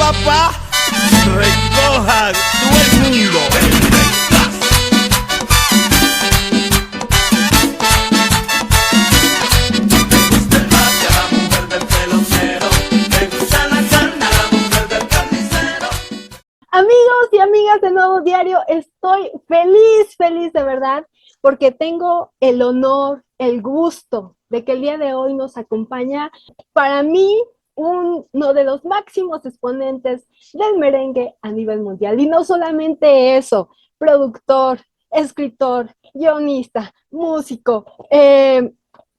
papá, recoja todo el mundo. Amigos y amigas de Nuevo Diario, estoy feliz de verdad, porque tengo el honor, el gusto de que el día de hoy nos acompaña, para mí, uno de los máximos exponentes del merengue a nivel mundial. Y no solamente eso, productor, escritor, guionista, músico,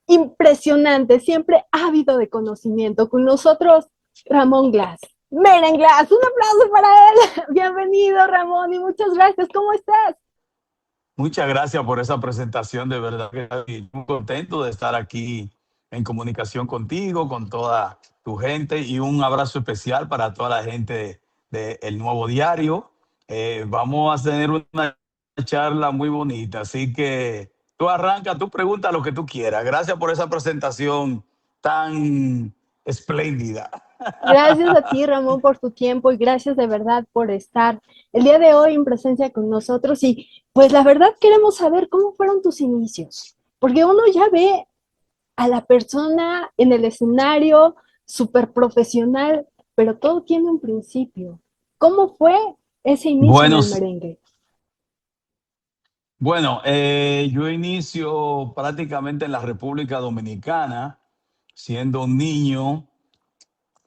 impresionante, siempre ávido de conocimiento. Con nosotros, Ramón Glass. Merenglass, un aplauso para él. Bienvenido, Ramón, y muchas gracias. ¿Cómo estás? Muchas gracias por esa presentación, de verdad que estoy muy contento de estar aquí en comunicación contigo, con toda tu gente, y un abrazo especial para toda la gente de El Nuevo Diario. Vamos a tener una charla muy bonita, así que tú arranca, tú pregunta lo que tú quieras. Gracias por esa presentación tan espléndida. Gracias a ti, Ramón, por tu tiempo, y gracias de verdad por estar el día de hoy en presencia con nosotros. Y pues la verdad queremos saber cómo fueron tus inicios, porque uno ya ve a la persona en el escenario súper profesional, pero todo tiene un principio. ¿Cómo fue ese inicio en Bueno, el merengue? yo inicio prácticamente en la República Dominicana, siendo un niño.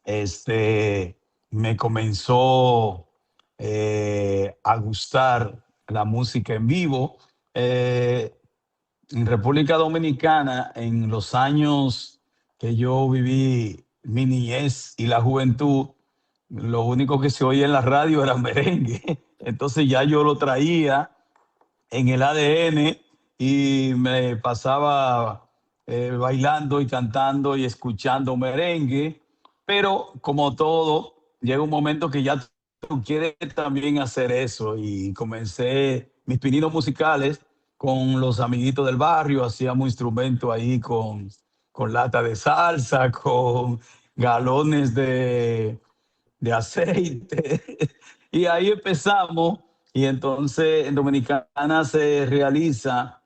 este, Me comenzó a gustar la música en vivo. Eh, en República Dominicana, en los años que yo viví mi niñez y la juventud, lo único que se oía en la radio era merengue. Entonces ya yo lo traía en el ADN y me pasaba bailando y cantando y escuchando merengue, pero como todo, llega un momento que ya tú quieres también hacer eso, y comencé mis pininos musicales con los amiguitos del barrio. Hacíamos instrumentos ahí con lata de salsa, con galones de aceite. Y ahí empezamos. Y entonces en Dominicana se realiza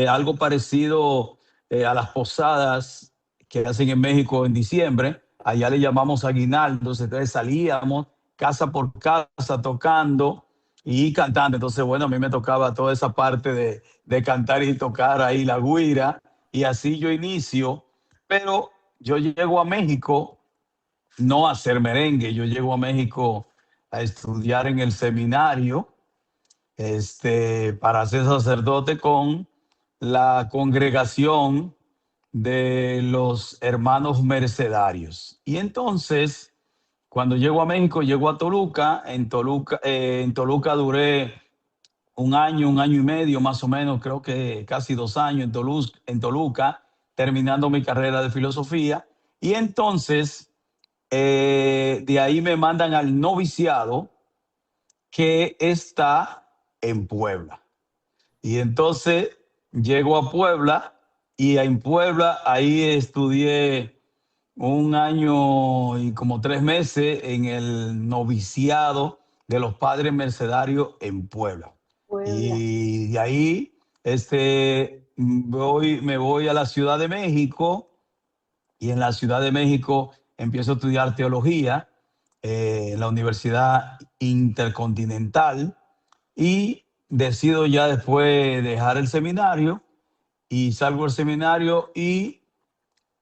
algo parecido a las posadas que hacen en México en diciembre. Allá le llamamos aguinaldos. Entonces salíamos casa por casa tocando y cantando. Entonces, bueno, a mí me tocaba toda esa parte de cantar y tocar ahí la güira. Y así yo inicio. Pero yo llego a México no a hacer merengue. Yo llego a México a estudiar en el seminario, para ser sacerdote con la congregación de los hermanos mercedarios. Y entonces, cuando llego a México, llego a Toluca. En Toluca duré un año y medio más o menos, creo que casi 2 años en Toluca, terminando mi carrera de filosofía. Y entonces de ahí me mandan al noviciado, que está en Puebla. Y entonces llego a Puebla, y en Puebla ahí estudié un año y como 3 meses en el noviciado de los padres mercedarios en Puebla. Puebla. Y de ahí me voy a la Ciudad de México, y en la Ciudad de México empiezo a estudiar teología en la Universidad Intercontinental, y decido ya después dejar el seminario, y salgo del seminario. Y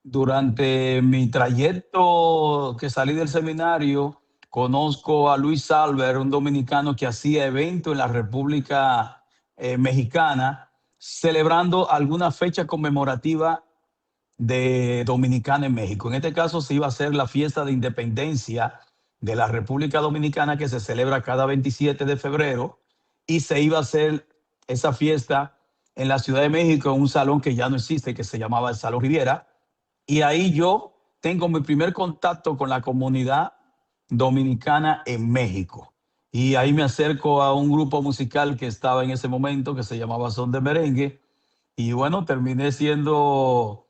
durante mi trayecto que salí del seminario, conozco a Luis Albert, un dominicano que hacía eventos en la República Mexicana, celebrando alguna fecha conmemorativa de Dominicana en México. En este caso se iba a hacer la fiesta de independencia de la República Dominicana, que se celebra cada 27 de febrero, y se iba a hacer esa fiesta en la Ciudad de México, en un salón que ya no existe, que se llamaba el Salón Riviera. Y ahí yo tengo mi primer contacto con la comunidad dominicana en México. Y ahí me acerco a un grupo musical que estaba en ese momento, que se llamaba Son de Merengue. Y bueno, terminé siendo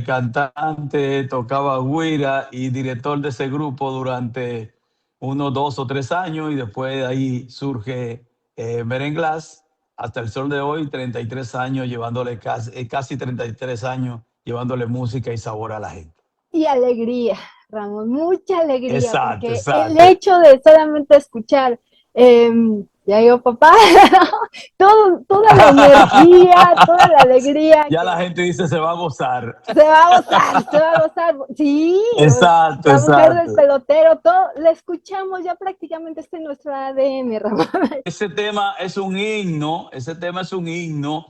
cantante, tocaba güira y director de ese grupo durante unos 2 o 3 años y después de ahí surge Merenglás hasta el sol de hoy, 33 años llevándole casi 33 años llevándole música y sabor a la gente. Y alegría, Ramón, mucha alegría, Exacto, porque el exacto. hecho de solamente escuchar, ya digo, papá, toda la energía, toda la alegría Ya que la gente dice se va a gozar. se va a gozar, se va a gozar. Sí, Exacto, la mujer del exacto. pelotero, todo, la escuchamos, ya prácticamente está en nuestro ADN, Ramón. Ese tema es un himno, ese tema es un himno.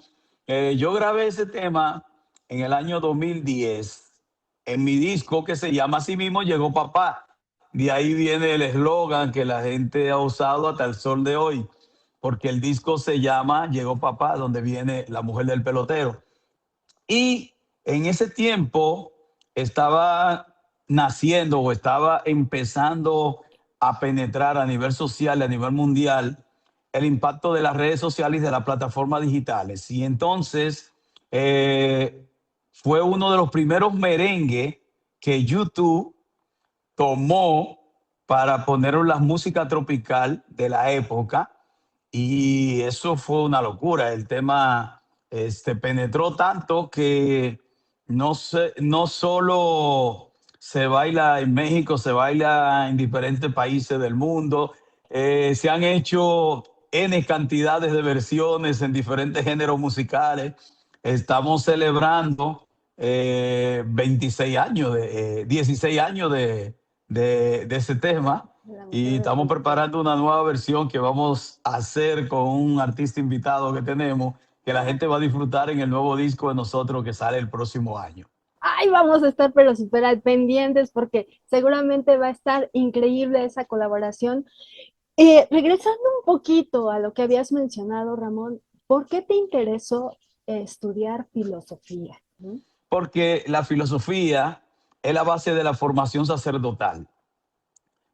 Yo grabé ese tema en el año 2010 en mi disco que se llama así mismo Llegó Papá. De ahí viene el eslogan que la gente ha usado hasta el sol de hoy, porque el disco se llama Llegó Papá, donde viene la mujer del pelotero. Y en ese tiempo estaba naciendo o estaba empezando a penetrar a nivel social, a nivel mundial, el impacto de las redes sociales y de las plataformas digitales. Y entonces fue uno de los primeros merengues que YouTube tomó para poner la música tropical de la época y eso fue una locura. El tema penetró tanto que no solo se baila en México, se baila en diferentes países del mundo. Se han hecho N cantidades de versiones en diferentes géneros musicales. Estamos celebrando 26 años, 16 años de ese tema La mujer y del estamos pelotero. preparando una nueva versión que vamos a hacer con un artista invitado que tenemos, que la gente va a disfrutar en el nuevo disco de nosotros que sale el próximo año. Ay, vamos a estar pero súper al pendientes porque seguramente va a estar increíble esa colaboración. Regresando un poquito a lo que habías mencionado, Ramón, ¿por qué te interesó estudiar filosofía? ¿No? Porque la filosofía es la base de la formación sacerdotal.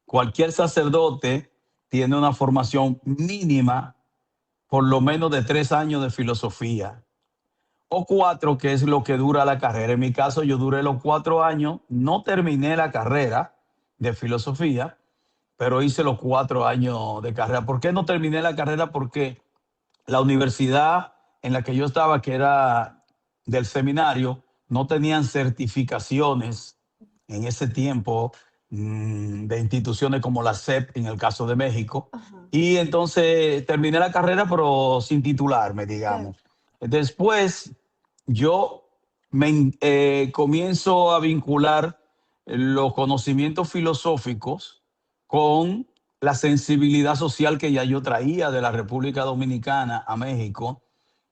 Cualquier sacerdote tiene una formación mínima, por lo menos de 3 años de filosofía, o 4, que es lo que dura la carrera. En mi caso, yo duré los 4 años, no terminé la carrera de filosofía, pero hice los 4 años de carrera. ¿Por qué no terminé la carrera? Porque la universidad en la que yo estaba, que era del seminario, no tenían certificaciones en ese tiempo de instituciones como la SEP en el caso de México. Ajá, Y entonces terminé la carrera, pero sin titularme, claro. digamos. Después yo comienzo a vincular los conocimientos filosóficos con la sensibilidad social que ya yo traía de la República Dominicana a México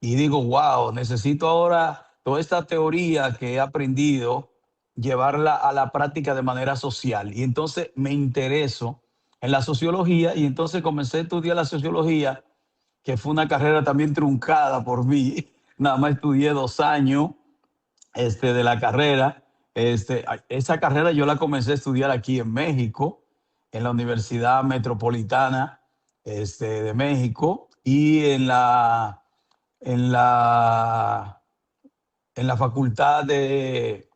y digo, wow, necesito ahora toda esta teoría que he aprendido, llevarla a la práctica de manera social. Y entonces me intereso en la sociología y entonces comencé a estudiar la sociología, que fue una carrera también truncada por mí. Nada más estudié 2 años de la carrera. Esa carrera yo la comencé a estudiar aquí en México, en la Universidad Metropolitana de México y en la, en la Facultad de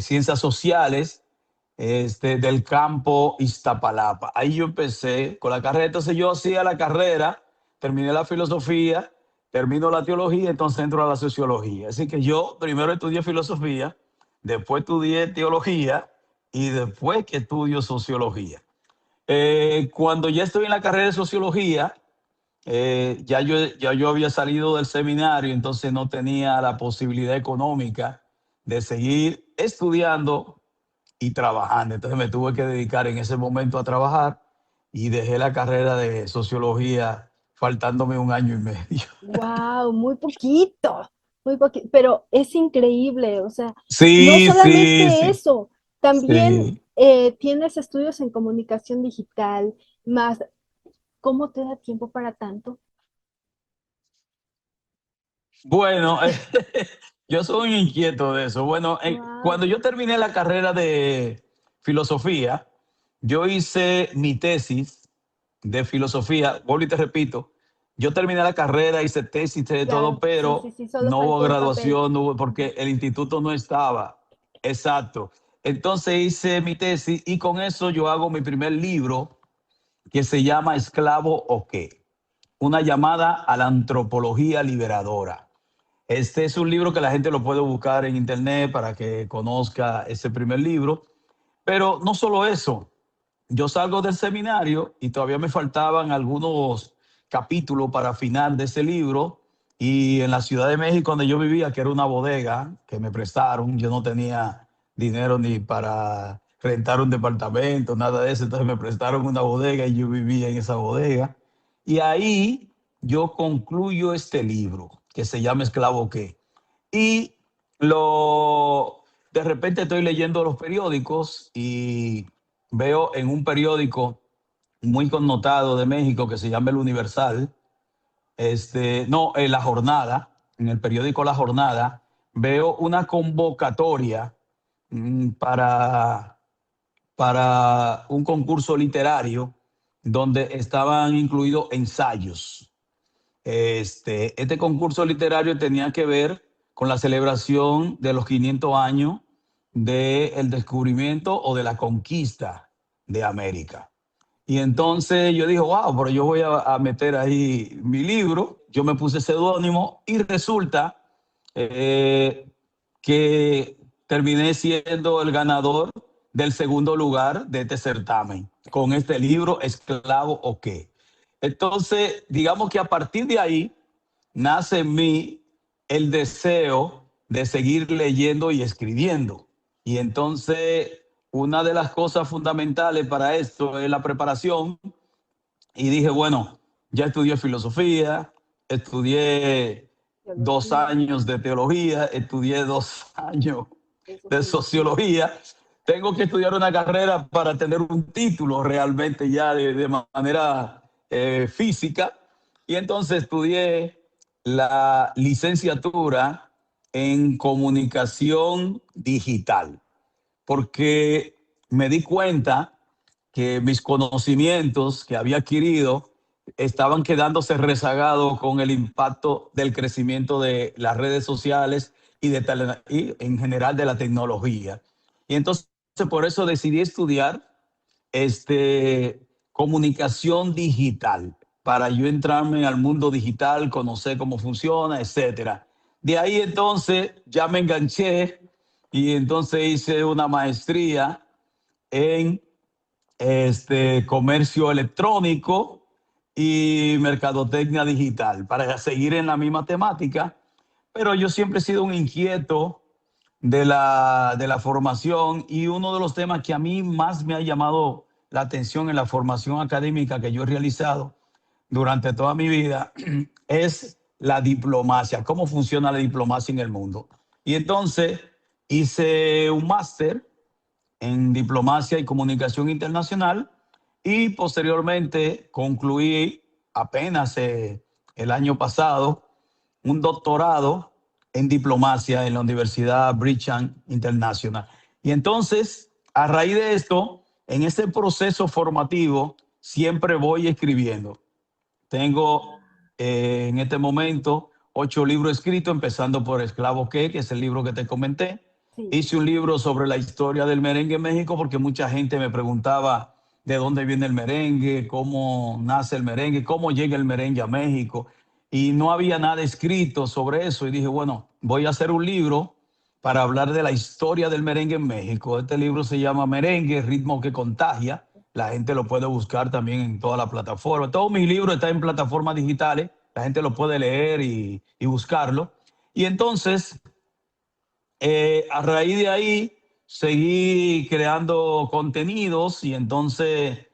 Ciencias Sociales del campo Iztapalapa. Ahí yo empecé con la carrera. Entonces yo hacía la carrera, terminé la filosofía, termino la teología, entonces entro a la sociología. Así que yo primero estudié filosofía, después estudié teología y después que estudio sociología. Cuando ya estoy en la carrera de sociología, ya yo había salido del seminario, entonces no tenía la posibilidad económica de seguir estudiando y trabajando. Entonces me tuve que dedicar en ese momento a trabajar y dejé la carrera de sociología faltándome 1 año y medio. Wow, muy poquito, pero es increíble, o sea, no Sí, sí, solamente sí, eso, también sí. tienes estudios en comunicación digital, más, ¿cómo te da tiempo para tanto? Bueno, yo soy un inquieto de eso. Bueno, Wow, cuando yo terminé la carrera de filosofía, yo hice mi tesis de filosofía, vuelvo y te repito, yo terminé la carrera, hice tesis, hice todo, Claro, sí, sí, pero sí, solo no hubo faltó el papel. graduación, no hubo, porque el instituto no estaba. Exacto. Entonces hice mi tesis y con eso yo hago mi primer libro que se llama Esclavo o qué, una llamada a la antropología liberadora. Este es un libro que la gente lo puede buscar en internet para que conozca ese primer libro. Pero no solo eso, yo salgo del seminario y todavía me faltaban algunos capítulos para final de ese libro. Y en la Ciudad de México, donde yo vivía, que era una bodega que me prestaron, yo no tenía dinero ni para rentar un departamento, nada de eso. Entonces me prestaron una bodega y yo vivía en esa bodega. Y ahí yo concluyo este libro que se llama Esclavo qué. Y de repente estoy leyendo los periódicos y veo en un periódico muy connotado de México que se llama El Universal, no, La Jornada, en el periódico La Jornada, veo una convocatoria para un concurso literario donde estaban incluidos ensayos. Este concurso literario tenía que ver con la celebración de los 500 años del descubrimiento o de la conquista de América. Y entonces yo dije, wow, pero yo voy a meter ahí mi libro. Yo me puse seudónimo y resulta eh, que terminé siendo el ganador del segundo lugar de este certamen con este libro, Esclavo o qué. Entonces, digamos que a partir de ahí nace en mí el deseo de seguir leyendo y escribiendo. Y entonces, una de las cosas fundamentales para esto es la preparación. Y dije, bueno, ya estudié filosofía, estudié 2 años de teología, estudié 2 años de sociología. Tengo que estudiar una carrera para tener un título realmente ya de manera física. Y entonces estudié la licenciatura en comunicación digital, porque me di cuenta que mis conocimientos que había adquirido estaban quedándose rezagados con el impacto del crecimiento de las redes sociales y en general de la tecnología. Y entonces por eso decidí estudiar comunicación digital, para yo entrarme al mundo digital, conocer cómo funciona, etcétera. De ahí entonces ya me enganché y entonces hice una maestría en comercio electrónico y mercadotecnia digital para seguir en la misma temática. Pero yo siempre he sido un inquieto de la formación, y uno de los temas que a mí más me ha llamado la atención en la formación académica que yo he realizado durante toda mi vida es la diplomacia, cómo funciona la diplomacia en el mundo. Y entonces hice un máster en diplomacia y comunicación internacional y posteriormente concluí apenas el año pasado un doctorado en diplomacia en la Universidad Brigham International. Y entonces, a raíz de esto, en este proceso formativo, siempre voy escribiendo. Tengo en este momento 8 libros escritos, empezando por Esclavo qué, que es el libro que te comenté. Sí. Hice un libro sobre la historia del merengue en México porque mucha gente me preguntaba de dónde viene el merengue, cómo nace el merengue, cómo llega el merengue a México. Y no había nada escrito sobre eso. Y dije, bueno, voy a hacer un libro para hablar de la historia del merengue en México. Este libro se llama Merengue, ritmo que contagia. La gente lo puede buscar también en todas las plataformas. Todos mis libros están en plataformas digitales. La gente lo puede leer y buscarlo. Y entonces, a raíz de ahí, seguí creando contenidos y entonces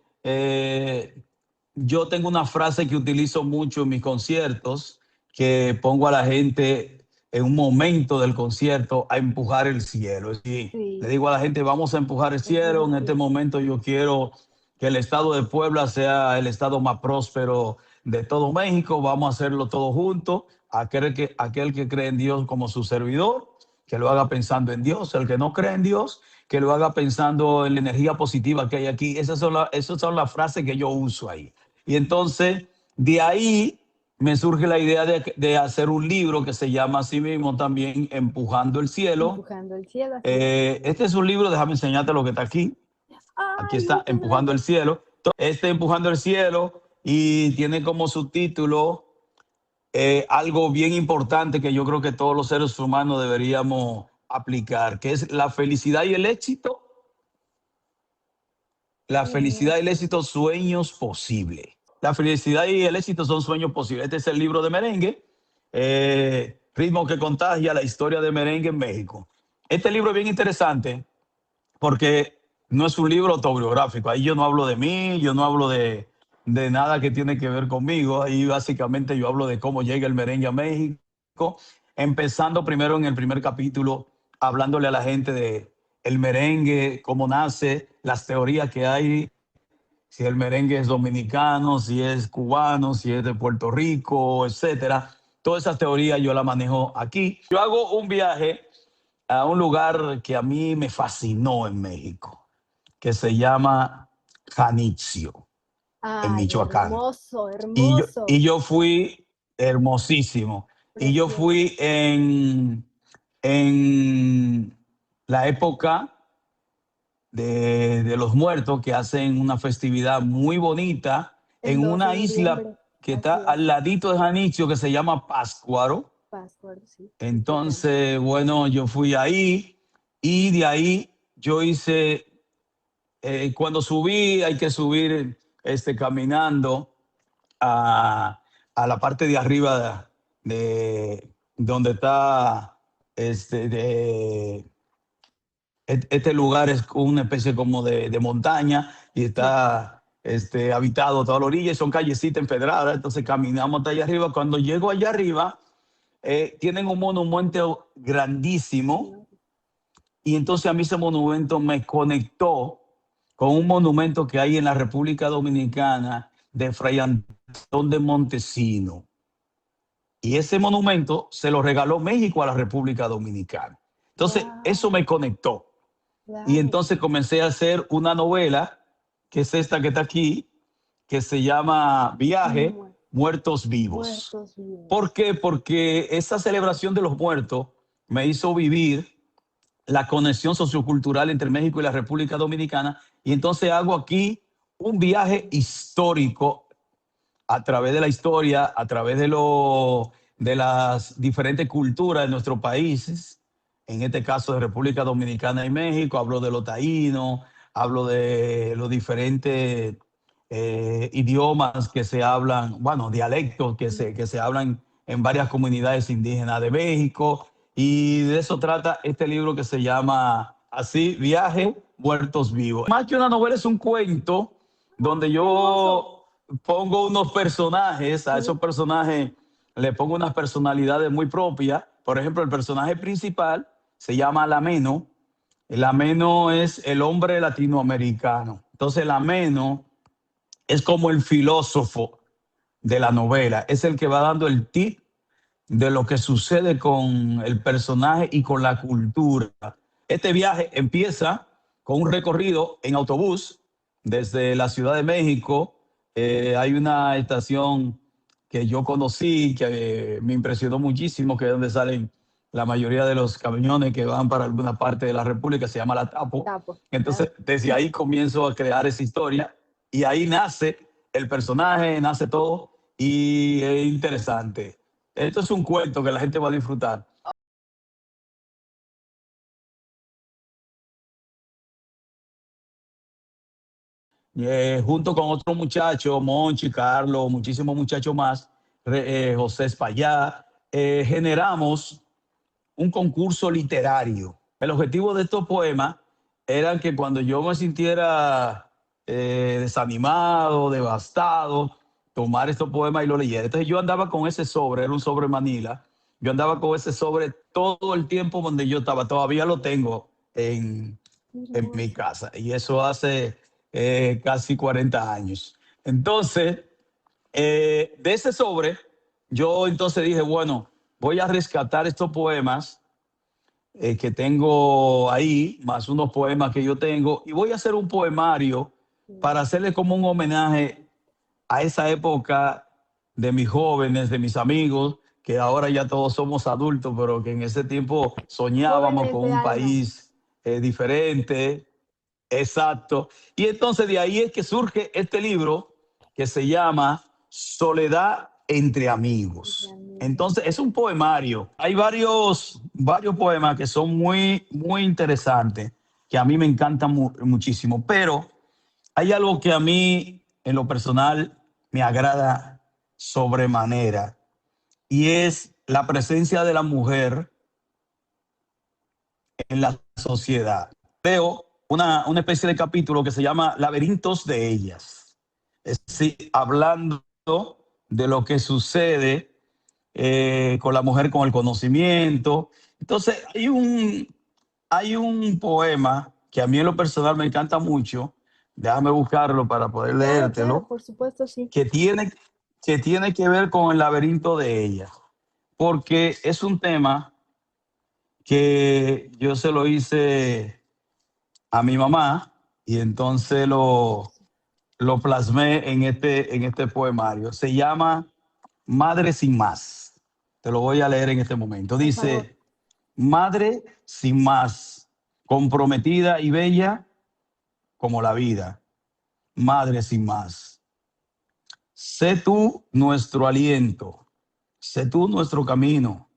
yo tengo una frase que utilizo mucho en mis conciertos, que pongo a la gente en un momento del concierto a empujar el cielo. Es decir, le Sí, digo a la gente, vamos a empujar el cielo. En este momento yo quiero que el estado de Puebla sea el estado más próspero de todo México. Vamos a hacerlo todos juntos. Aquel que cree en Dios como su servidor, que lo haga pensando en Dios. El que no cree en Dios, que lo haga pensando en la energía positiva que hay aquí. Esas son las frases que yo uso ahí. Y entonces, de ahí me surge la idea de hacer un libro que se llama así mismo también Empujando el Cielo. Empujando el cielo. Así es. Este es un libro, déjame enseñarte lo que está aquí. Aquí Ay, está, muchas Empujando el gracias. Cielo. Este Empujando el Cielo y tiene como subtítulo algo bien importante que yo creo que todos los seres humanos deberíamos aplicar, que es la felicidad y el éxito. La felicidad y el éxito, sueños posibles. La felicidad y el éxito son sueños posibles. Este es el libro de merengue, Ritmo que contagia la historia de merengue en México. Este libro es bien interesante porque no es un libro autobiográfico. Ahí yo no hablo de mí, yo no hablo de nada que tiene que ver conmigo. Ahí básicamente yo hablo de cómo llega el merengue a México, empezando primero en el primer capítulo, hablándole a la gente de el merengue, cómo nace, las teorías que hay, si el merengue es dominicano, si es cubano, si es de Puerto Rico, etcétera. Todas esas teorías yo las manejo aquí. Yo hago un viaje a un lugar que a mí me fascinó en México, que se llama Janitzio, en Ay, Michoacán. hermoso, Y yo, hermoso. y yo fui hermosísimo. Y yo Precioso. fui en la época de los muertos, que hacen una festividad muy bonita El en 2 de una isla noviembre. que está Así es. al ladito de Janitzio, que se llama Páscuaro. Pascua, sí. Michoacán. Entonces, bueno, yo fui ahí y de ahí yo hice, cuando subí, hay que subir caminando a la parte de arriba de donde está este lugar. Es una especie como de montaña y Sí. está habitado toda la orilla y son callecitas empedradas. Entonces caminamos hasta allá arriba. Cuando llego allá arriba, tienen un monumento grandísimo y entonces a mí ese monumento me conectó con un monumento que hay en la República Dominicana de Fray Antón de Montesino. Y ese monumento se lo regaló México a la República Dominicana. Entonces, eso Wow, me conectó. Y claro. entonces comencé a hacer una novela, que es esta que está aquí, que se llama Viaje, Mu- Muertos Vivos. Muertos ¿Por vivos. qué? Porque esa celebración de los muertos me hizo vivir la conexión sociocultural entre México y la República Dominicana. Y entonces hago aquí un viaje histórico a través de la historia, a través de las diferentes culturas de nuestros países, en este caso de República Dominicana y México. Hablo de los taínos, hablo de los diferentes idiomas que se hablan, bueno, dialectos que se hablan en varias comunidades indígenas de México. Y de eso trata este libro que se llama así, Viaje, Muertos Vivos. Más que una novela, es un cuento donde Qué hermoso. yo pongo unos personajes, a Sí. esos personajes le pongo unas personalidades muy propias. Por ejemplo, el personaje principal se llama Lameno. El Lameno es el hombre latinoamericano. Entonces, el Lameno es como el filósofo de la novela, es el que va dando el tip de lo que sucede con el personaje y con la cultura. Este viaje empieza con un recorrido en autobús desde la Ciudad de México. Hay una estación que yo conocí, que me impresionó muchísimo, que es donde salen la mayoría de los camiones que van para alguna parte de la República, se llama La Tapo. Tapo. Claro. Entonces, desde ahí comienzo a crear esa historia y ahí nace el personaje, nace todo y es interesante. Esto es un cuento que la gente va a disfrutar. Junto con otros muchachos, Monchi, Carlos, muchísimos muchachos más, José Espaillá, generamos un concurso literario. El objetivo de estos poemas era que cuando yo me sintiera desanimado, devastado, tomar estos poemas y lo leyera. Entonces yo andaba con ese sobre, era un sobre Manila. Yo andaba con ese sobre todo el tiempo donde yo estaba. Todavía lo tengo Qué en mi hermoso. casa y eso hace casi 40 años. Entonces, de ese sobre, yo entonces dije, bueno, voy a rescatar estos poemas que tengo ahí, más unos poemas que yo tengo, y voy a hacer un poemario Sí. para hacerle como un homenaje a esa época de mis jóvenes, de mis amigos, que ahora ya todos somos adultos, pero que en ese tiempo soñábamos Jóvenes con de un alma. país diferente. Exacto. Y entonces de ahí es que surge este libro que se llama Soledad entre amigos. Entonces es un poemario. Hay varios poemas que son muy interesantes, que a mí me encantan muchísimo, pero hay algo que a mí en lo personal me agrada sobremanera y es la presencia de la mujer en la sociedad. Veo una especie de capítulo que se llama Laberintos de ellas. Es decir, hablando de lo que sucede con la mujer con el conocimiento. Entonces, hay un poema que a mí en lo personal me encanta mucho. Déjame buscarlo para poder Claro, claro, leértelo, por supuesto, sí. que tiene que ver con el laberinto de ellas, porque es un tema que yo se lo hice a mi mamá y entonces lo plasmé en este poemario. Se llama Madre sin más. Te lo voy a leer en este momento. Por favor. Dice, Madre sin más, comprometida y bella como la vida. Madre sin más. Sé tú nuestro aliento, sé tú nuestro camino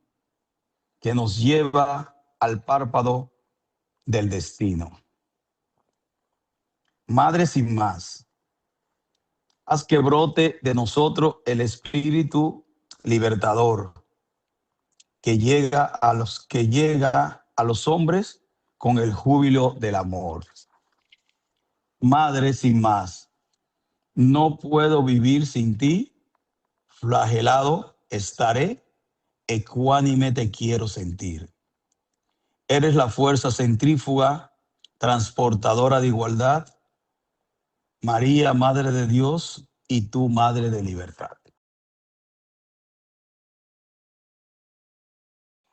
que nos lleva al párpado del destino. Madre sin más, haz que brote de nosotros el espíritu libertador que llega a los hombres con el júbilo del amor. Madre sin más, no puedo vivir sin ti, flagelado estaré, ecuánime te quiero sentir. Eres la fuerza centrífuga, transportadora de igualdad, María, Madre de Dios, y tú, Madre de libertad.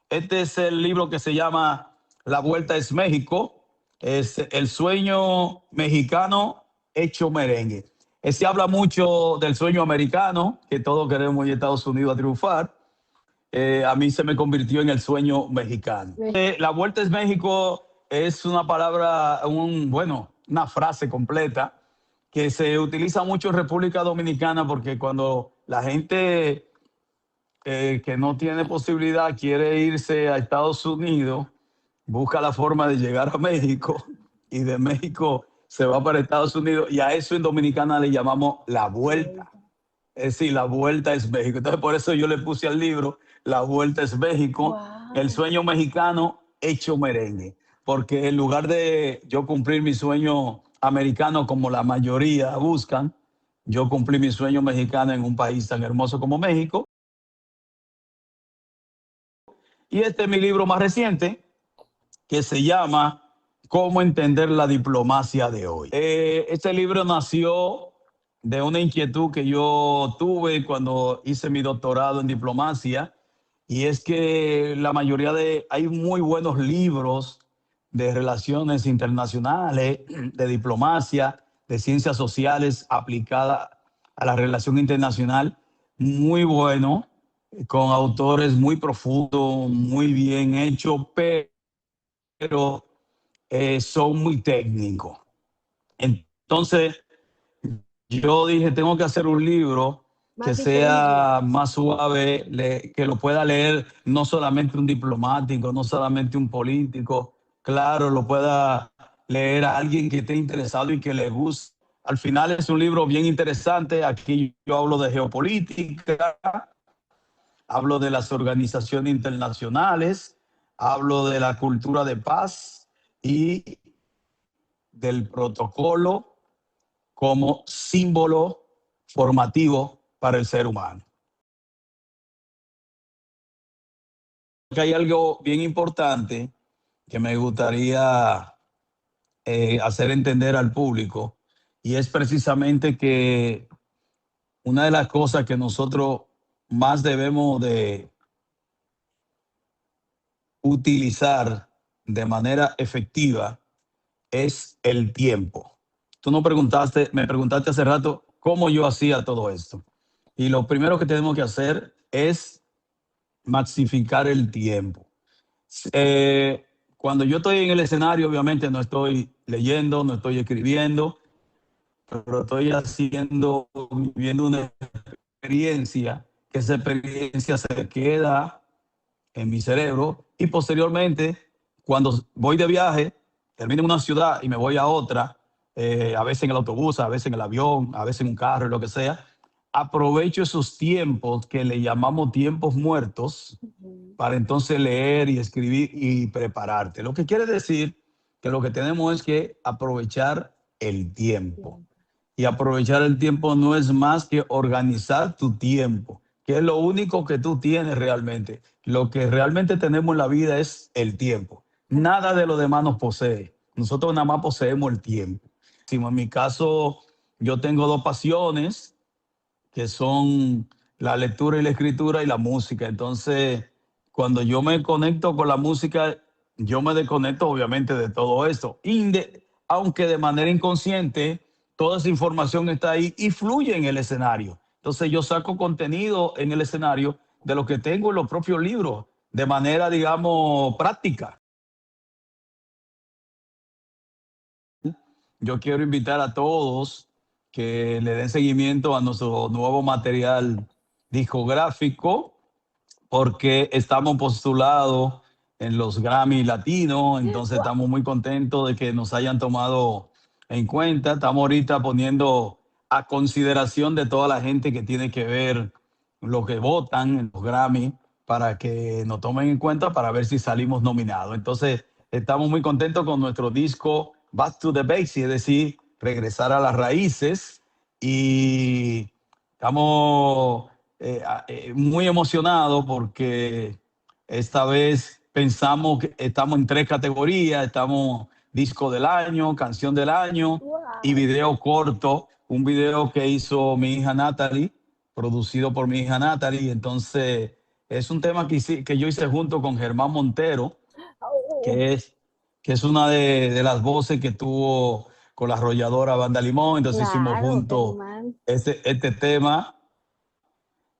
Este es el libro que se llama La Vuelta es México. Es el sueño mexicano hecho merengue. Se habla mucho del sueño americano, que todos queremos ir a Estados Unidos a triunfar. A mí se me convirtió en el sueño mexicano. La Vuelta es México es una palabra, una frase completa que se utiliza mucho en República Dominicana porque cuando la gente que no tiene posibilidad quiere irse a Estados Unidos, busca la forma de llegar a México y de México se va para Estados Unidos y a eso en Dominicana le llamamos la vuelta. Es decir, la vuelta es México. Entonces por eso yo le puse al libro La Vuelta es México, el Wow. sueño mexicano hecho merengue. Porque en lugar de yo cumplir mi sueño americano como la mayoría buscan, yo cumplí mi sueño mexicano en un país tan hermoso como México. Y este es mi libro más reciente, que se llama Cómo entender la diplomacia de hoy. Este libro nació de una inquietud que yo tuve cuando hice mi doctorado en diplomacia, y es que hay muy buenos libros de relaciones internacionales, de diplomacia, de ciencias sociales aplicadas a la relación internacional, muy bueno, con autores muy profundos, muy bien hechos, pero son muy técnicos. Entonces, yo dije, tengo que hacer un libro que Más digerible. sea más suave, que lo pueda leer no solamente un diplomático, no solamente un político, claro, lo pueda leer a alguien que esté interesado y que le guste. Al final es un libro bien interesante. Aquí yo hablo de geopolítica, hablo de las organizaciones internacionales, hablo de la cultura de paz y del protocolo como símbolo formativo para el ser humano. Que hay algo bien importante que me gustaría hacer entender al público, y es precisamente que una de las cosas que nosotros más debemos de utilizar de manera efectiva es el tiempo. Me preguntaste hace rato cómo yo hacía todo esto. y lo primero que tenemos que hacer es maxificar el tiempo. Cuando yo estoy en el escenario, obviamente no estoy leyendo, no estoy escribiendo, pero estoy viviendo una experiencia, que esa experiencia se queda en mi cerebro y posteriormente, cuando voy de viaje, termino en una ciudad y me voy a otra, a veces en el autobús, a veces en el avión, a veces en un carro, lo que sea, aprovecho esos tiempos que le llamamos tiempos muertos para entonces leer y escribir y prepararte. Lo que quiere decir que lo que tenemos es que aprovechar el tiempo. Y aprovechar el tiempo no es más que organizar tu tiempo, que es lo único que tú tienes realmente. Lo que realmente tenemos en la vida es el tiempo. Nada de lo demás nos posee. Nosotros nada más poseemos el tiempo. En mi caso, yo tengo dos pasiones que son la lectura y la escritura y la música. Entonces, cuando yo me conecto con la música, yo me desconecto obviamente de todo esto. Aunque de manera inconsciente, toda esa información está ahí y fluye en el escenario. Entonces yo saco contenido en el escenario de lo que tengo en los propios libros, de manera, digamos, práctica. Yo quiero invitar a todos que le den seguimiento a nuestro nuevo material discográfico, porque estamos postulados en los Grammy Latinos, entonces estamos muy contentos de que nos hayan tomado en cuenta. Estamos ahorita poniendo a consideración de toda la gente que tiene que ver lo que votan en los Grammy para que nos tomen en cuenta para ver si salimos nominados. Entonces, estamos muy contentos con nuestro disco Back to the Basics, es decir, regresar a las raíces, y estamos muy emocionados porque esta vez pensamos que estamos en tres categorías: estamos disco del año, canción del año y Wow. video corto, un video que hizo mi hija Natalie, producido por mi hija Natalie. Entonces es un tema que yo hice junto con Germán Montero, Oh, que es, que es una de las voces que tuvo con la arrolladora Banda Limón. Entonces hicimos claro, juntos Germán. este tema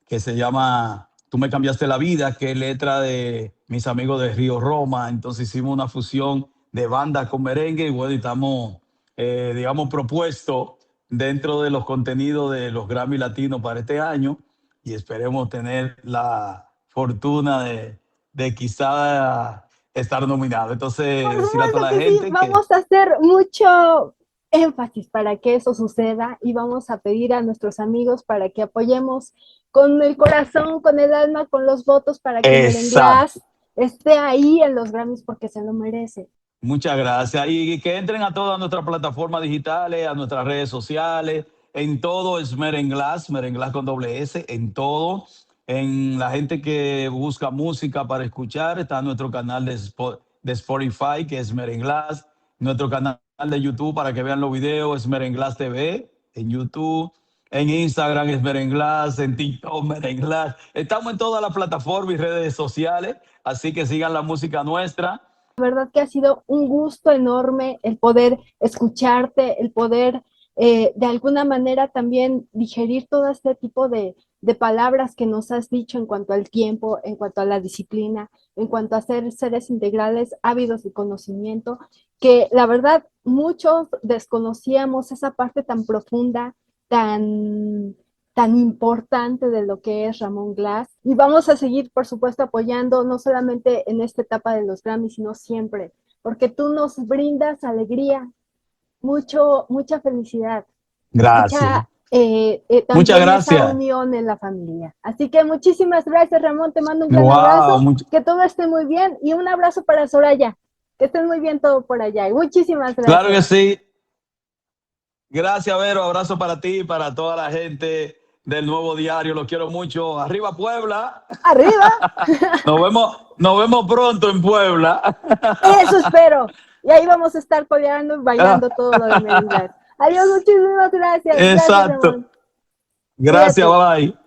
que se llama Tú me cambiaste la vida, que es letra de mis amigos de Río Roma. Entonces hicimos una fusión de banda con merengue y bueno, y estamos, digamos, propuestos dentro de los contenidos de los Grammy Latinos para este año, y esperemos tener la fortuna de quizá estar nominado. Por Entonces, decirle a supuesto toda la que sí, gente que vamos a hacer mucho énfasis para que eso suceda y vamos a pedir a nuestros amigos para que apoyemos con el corazón, con el alma, con los votos para que exacto. Merenglass esté ahí en los Grammys porque se lo merece. Muchas gracias. Y que entren a todas nuestras plataformas digitales, a nuestras redes sociales. En todo es Merenglass, Merenglass con doble S, en todo. En la gente que busca música para escuchar, está nuestro canal de Spotify, que es Merenglass. Nuestro canal de YouTube para que vean los videos es Merenglass TV, en YouTube. En Instagram es Merenglass, en TikTok Merenglass. Estamos en todas las plataformas y redes sociales, así que sigan la música nuestra. La verdad que ha sido un gusto enorme el poder escucharte, el poder de alguna manera también digerir todo este tipo de palabras que nos has dicho en cuanto al tiempo, en cuanto a la disciplina, en cuanto a ser seres integrales, ávidos de conocimiento, que la verdad muchos desconocíamos esa parte tan profunda, tan tan importante de lo que es Ramón Glass. Y vamos a seguir, por supuesto, apoyando, no solamente en esta etapa de los Grammys, sino siempre, porque tú nos brindas alegría, mucha felicidad, Gracias. mucha, Muchas también esa gracias. unión en la familia. Así que muchísimas gracias, Ramón, te mando un gran Wow. abrazo, que todo esté muy bien y un abrazo para Soraya, que estén muy bien todo por allá. Y muchísimas Claro que gracias. sí. Gracias, Vero. Abrazo para ti y para toda la gente del Nuevo Diario. Los quiero mucho. Arriba, Puebla. Arriba, Nos vemos pronto en Puebla. eso espero. Y ahí vamos a estar coleando y bailando todo lo de Merenglás. Adiós, muchísimas gracias. Gracias, Exacto. Ramón. Gracias, Cuídate. bye bye.